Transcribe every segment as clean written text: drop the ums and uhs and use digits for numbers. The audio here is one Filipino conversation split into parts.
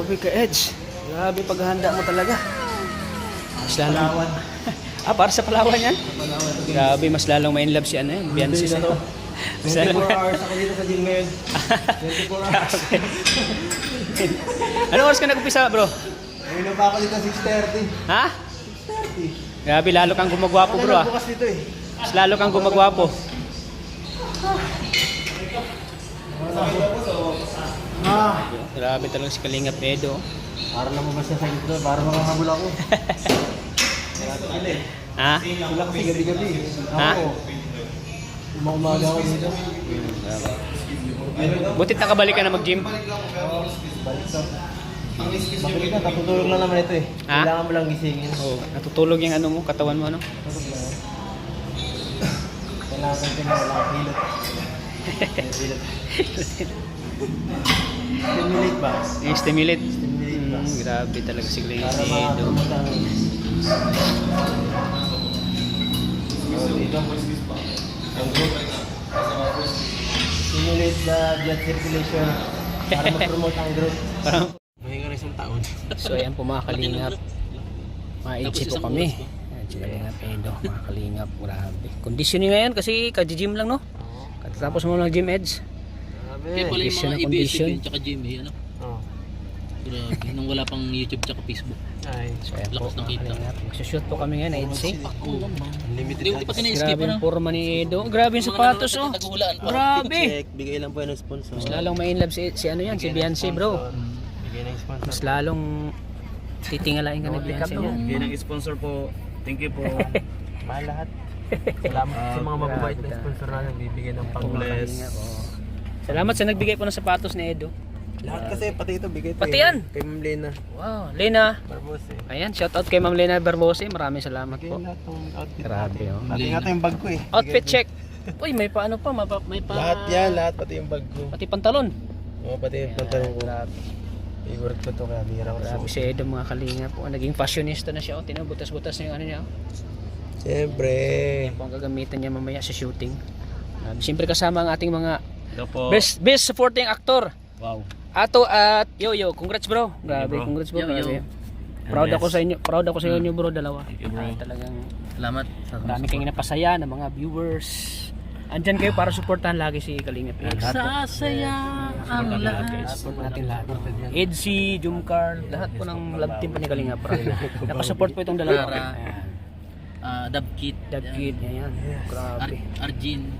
Grabe ka, Edge. Grabe paghahanda mo talaga. Mas lalong... para sa Palawan yan? Grabe, mas lalong ma-inlove si ano yan. Beyonce sa to. 24 hours ako dito sa gym ngayon. 24 hours. Anong oras ka nag-upisa, bro? Ngayon pa ako dito 6:30. Ha? 6:30. Grabe, lalo kang gumagwapo, bro. Ah. Bukas dito eh. Mas lalo kang gumagwapo. Grabe talaga si Kalingap Edo. Para lang mo basta sa dito, para makahabol ako. Ha? Wala kasi gabi-gabi. Ha? Ako. Umaga ako dito. Butit nakabalik ka na mag-gym. Balik to. Bakit na, katutulog lang naman ito eh. Ha? Kailangan mo lang gisingin. Oh, natutulog yung ano mo, katawan mo ano? Tulog lang. Kailangan ko tingnan, wala akong hilot. Hilot. Stimulate ba? Yung stimulate. Stimulate ba? Grabe talaga si Kalingap Para Edo. makakamot ang... Dito. Ang group. Stimulate the blood circulation para mag-promote ang growth. Parang, Mahinga rin isang taon. so ayan po mga Kalingap. Maitsi po kami. Ayan si Kalingap Edo, mga Kalingap. Grabe. Conditioning ngayon kasi ka-gym lang, no? Katapos mo ng gym, Edge. Kaya pala yung Condition mga na ABS-CBN condition. tsaka Jimmy, ano? Oh. Grabe, nang wala pang YouTube tsaka Facebook. Ay, So ayan po Lakas ng mga kita. Kalingap. Magsushoot po kami ngayon, Edge. unlimited. Hindi pa kina-skip, Grabe ano? yung forma ni Edo. Grabe yung sapatos, oh. Tagulaan pa. Grabe. Check, bigay lang po yan ng sponsor. Mas lalong may in love si ano yan, si Beyonce, bro. Bigay ng sponsor. Mas lalong titingalain ka ng Beyonce yan. Bigay ng sponsor po. Thank you po. Mahal lahat. Salamat sa mga mababait na sponsor natin. Bibigay ng pang-bless. Salamat sa nagbigay po ng sapatos ni Edo. Lahat kasi, pati ito, bigay ito. Pati yan? Kay Ma'am Lena. Wow, Lena. Barbose. Ayan, shout out kay Ma'am Lena Barbose. Maraming salamat Bigay po. lahat ng outfit. Grabe, oh. Pati nga ito yung bag ko eh. Outfit check. Uy, may paano pa, may pa. Lahat yan, lahat. Pati yung bag ko. Pati pantalon. Oo, pati yung pantalon ko. Grabe. Favorite ko to kaya bihira ko Grabe si Edo mga Kalingap po. Naging fashionista na siya. Oh, butas-butas na yung ano niya. Oh. Siyempre. Yan po ang gagamitan niya mamaya sa shooting. Siyempre kasama ang ating mga Ito po. best supporting actor. Wow. Ato at Yo, congrats bro. Grabe, bro. congrats bro. Yo, yo. Grabe. Proud ako sa inyo. Proud ako sa inyo bro, dalawa. Thank you, bro. Talagang Salamat. dami kayong napasaya ng mga viewers. Andyan kayo para suportahan lagi si Kalingap. Sasaya ang lahat. Support natin lahat. Edsy, Jumcar, lahat po ng love team po ni Kalingap. Nakasupport po itong dalawa. Tara. Ayan. Dabkit. Dagkid, ayan. Grabe. Arjin.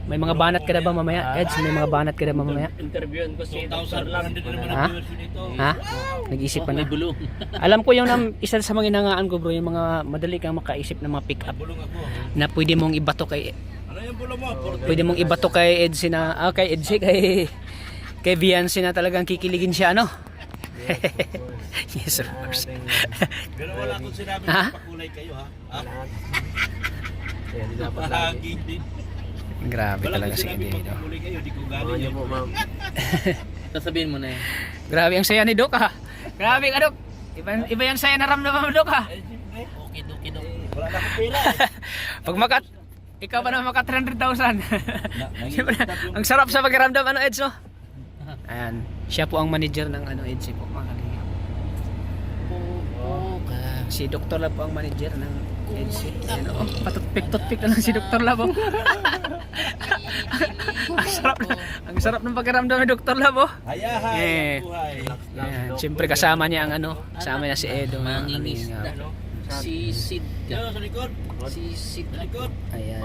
May mga banat ka na ba mamaya? Eds, may mga banat ka na ba mamaya? Interviewin ko si Dr. Lang. Ha? Ha? Nag-isip pa na. May bulong. Alam ko yung isa sa mga inangaan ko bro, yung mga madali kang makaisip ng mga pick up na pwede mong ibato kay pwede mong ibato kay Edsy na kay Edsy kay Beyonce na talagang kikiligin siya ano. Yes of course. Pero wala akong sinabi Ha? na pakulay kayo ha. Kaya di dapat lagi. Palagi din. Grabe Wala talaga akong si sinabi Edo. pakulay kayo. Di ko Mga galing niyo yun. po, ma'am. Sasabihin mo na yan. Grabe ang saya ni Doc ha. Grabe ka Doc. Iba yung saya na ramdaman mo Doc ha. Okay, doki. Wala na akong pera. Pag ikaw pa na maka 300,000. Siyempre, ang sarap sa pakiramdam ano Eds no? Ayan, siya po ang manager ng ano Edsy po mga Kalingap. Si Dr. Lab po ang manager ng Edsy. Ayan o, patutpik-tutpik na lang si Dr. Lab oh. ang sarap ng pakiramdam ni Dr. Lab oh. Hayahay. Eh. ang buhay. Ayan, siyempre kasama niya ang ano, kasama niya si Edo mga Mangingisda. Kalingap. Si Sid. Ano sa likod? Si Sid. Sa likod. Ayan.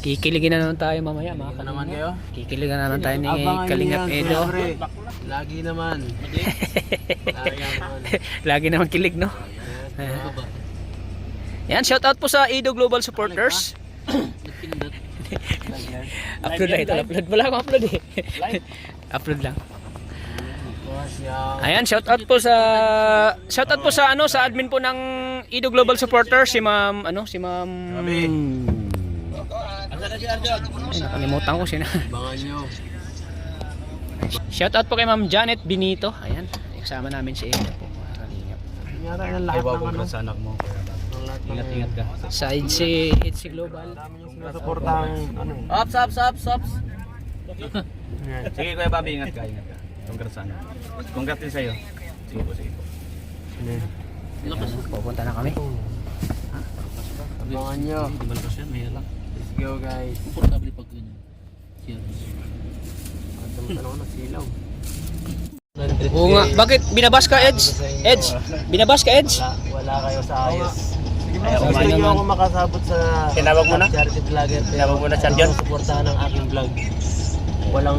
Kikiligin na naman tayo mamaya mga naman Kalingap. kayo? Kikiligin na naman tayo ni Abangan Kalingap niyo yan, Edo. siyempre. Lagi naman. Lagi naman. Lagi naman kilig no. Yan, shout out po sa Edo Global Supporters. Nagpindot. Upload lang ito, upload. Wala akong upload eh. Upload lang. Ayan, shout out po sa ano sa admin po ng Edo Global Supporters si Ma'am Asa na si Arjun? Ay, nakalimutan ko sina. Abangan nyo. Shout out po kay Ma'am Janet Benito. Ayan, kasama namin si Edo po. mga Kalingap. Yata yung lahat ng ano. sa anak mo. Ang lahat ng Ingat ka. Sa Edsy Global. dami yung sinusuportahang ano. Ops. Yan. Sige Kuya Bobby, ingat ka. Congrats sana. Congrats din sa'yo. Sige po, sige po. Lakas. Pupunta na kami. Abangan nyo. Di ba lakas yan? May lang. Let's go guys. Komportable pag ganyan. Cheers. Tanong ko ng silaw. Oo nga. Bakit? Binabas ka, Eds? Eds? Binabas ka, Eds? Wala kayo sa ayos. Ayaw Gusto kumain nyo naman. ako makasabot sa Tinawag mo na? charity vlogger. Tinawag mo na, Champion? Suportahan ang aking vlog. Walang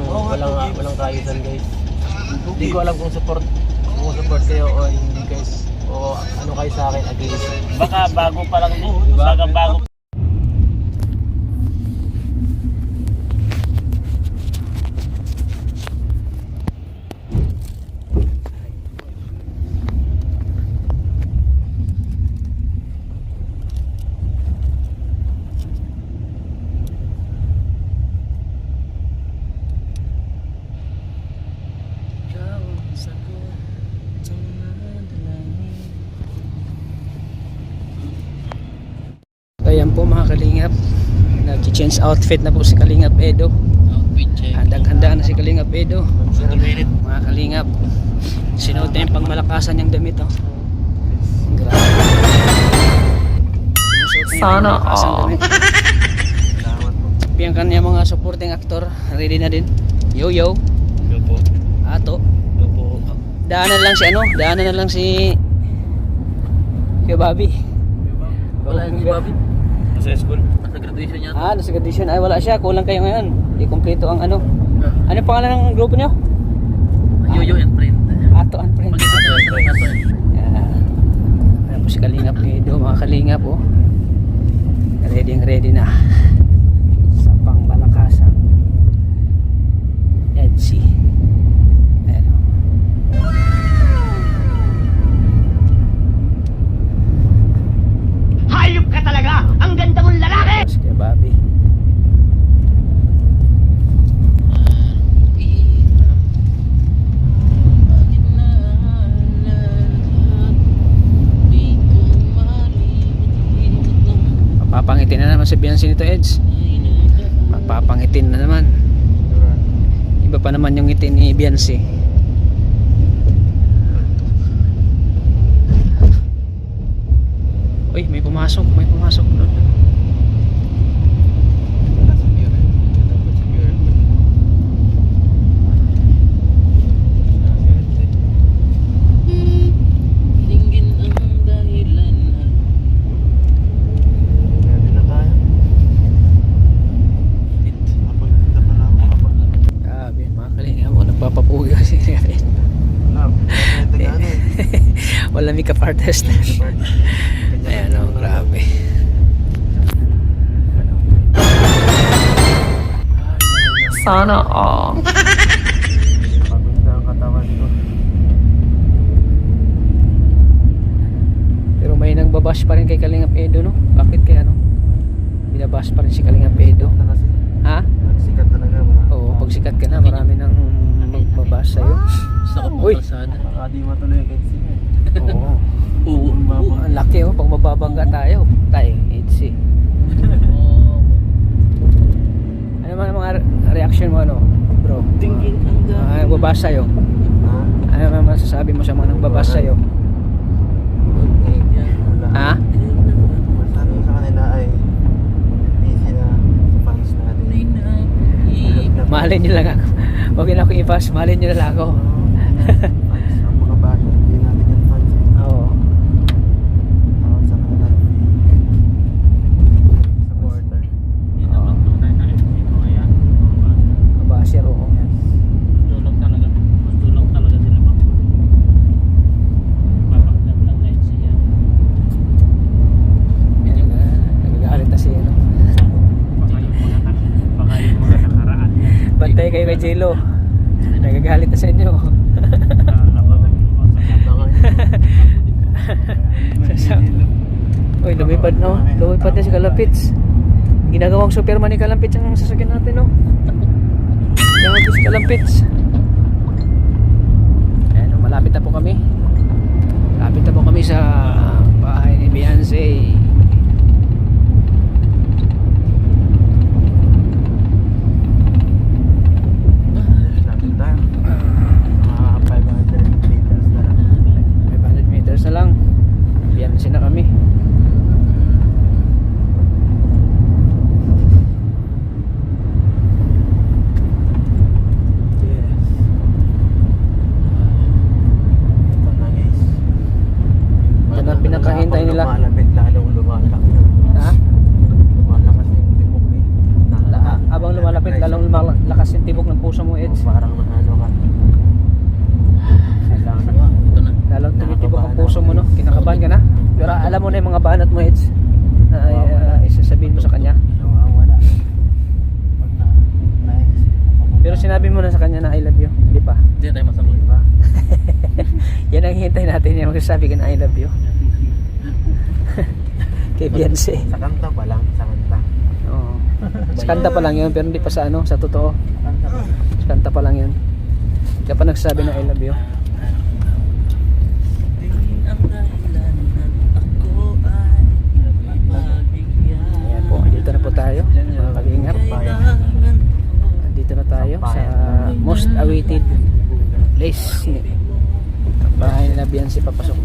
kaayusan guys. Hindi ko alam kung support kayo o hindi guys. O ano kayo sa akin against. Baka bago pa lang ito. Diba? Baka bago. Ayan po mga kalingap. Nag-change outfit na po si Kalingap Edo. Outfit check. Handang-handa na si Kalingap Edo. Single minute. Mga kalingap. Sinuot na yung pangmalakasan niyang damit. Oh. Grabe. Sana all. Salamat po. Yung kanya mga supporting actor. Ready na din. Yo-yo. Yo po. Ato. Yo po. Daanan na lang si ano? Daanan na lang si Kuya Bobby. Wala yung Bobby. Nasa school. Nasa graduation niya. Nasa graduation. Ay wala siya. Kulang kayo ngayon. Di kompleto ang ano. Ano yung pangalan ng grupo niyo? Yoyo and friend. Ato and Friends. Mag-isa tayo sa ato. Ayan po si Kalingap Edo. Mga Kalingap po. Ready na. Sa pangmalakasan. Edsy. Ayan o. Hayop ka talaga! Ang ganda mong lalaki! Tapos kay Bobby. Mapapangitin na naman si Biancy nito, Eds. Mapapangitin na naman. Iba pa naman yung ngiti ni Biancy. Uy, may pumasok doon. Tingin ang dahilan. Ready na tayo. Grabe, mga kalingap mo, nagpapapugi kasi ngayon. Wala makeup artist. Ayan o, grabe. Sana all. Pagod na ang katawan ko. Pero may nagbabash pa rin kay Kalingap Edo, no? Bakit kaya, no? Binabash pa rin si Kalingap Edo. Na kasi. Ha? Sikat talaga. Marami. Oo, pag sikat ka na, marami nang magbabash sa'yo. Sa Uy! kapapasada. Baka di matuloy ang KC. Oo. Oo. Ang laki, oh. Pag mababangga tayo, tayo, Edsy. Ano man ang mga reaction mo, ano, bro? Tingin ang dahilan. Nagbabash sa'yo. Ha? Ano man masasabi mo sa mga nagbabash sa'yo? Wala. Ha? Sabi ko sa kanila ay busy na sa fans natin. Mahalin nyo lang ako. Huwag yun ako i-pass, mahalin nyo lang ako. Fans, ang mga bash, hindi natin yan fans. Oo. Tawag sa kanila. Supporter. Hindi naman tunay na ito kaya. Kabasher, oo. Tulong talaga. Mas tulong talaga sila pa. Papakdap lang na yun siya. Yan, nagagalit na siya, no? Baka yung mga nakaraan. Bantay kayo kay J-Lo. Nagagalit na sa inyo. Uy, lumipad, no? Lumipad na si Kalapits. Ginagawang Superman ni Kalapits ang sasakyan natin, no? Ginagawang si Kalapits. Ayan, no? Malapit na po kami. Malapit na po kami sa bahay ni Beyonce. Lapit tayo. Mga 500 meters na lang. alam mo na yung mga banat mo, Eds, na isasabihin mo sa kanya. Wala. Pag Pero sinabi mo na sa kanya na I love you, di pa? Hindi tayo masabi pa. Yan ang hintay natin, yung magsasabi ka na I love you. Kay Beyonce. Sa kanta pa lang, sa kanta. Oo. Sa kanta pa lang yun, pero hindi pa sa ano, sa totoo. Sa kanta pa lang. Sa kanta pa lang yun. Kaya pa nagsasabi na I love you. Ayan po, dito na po tayo. Mga kalingap. Dito na tayo sa most awaited place. Bahay nila Beyonce papasok.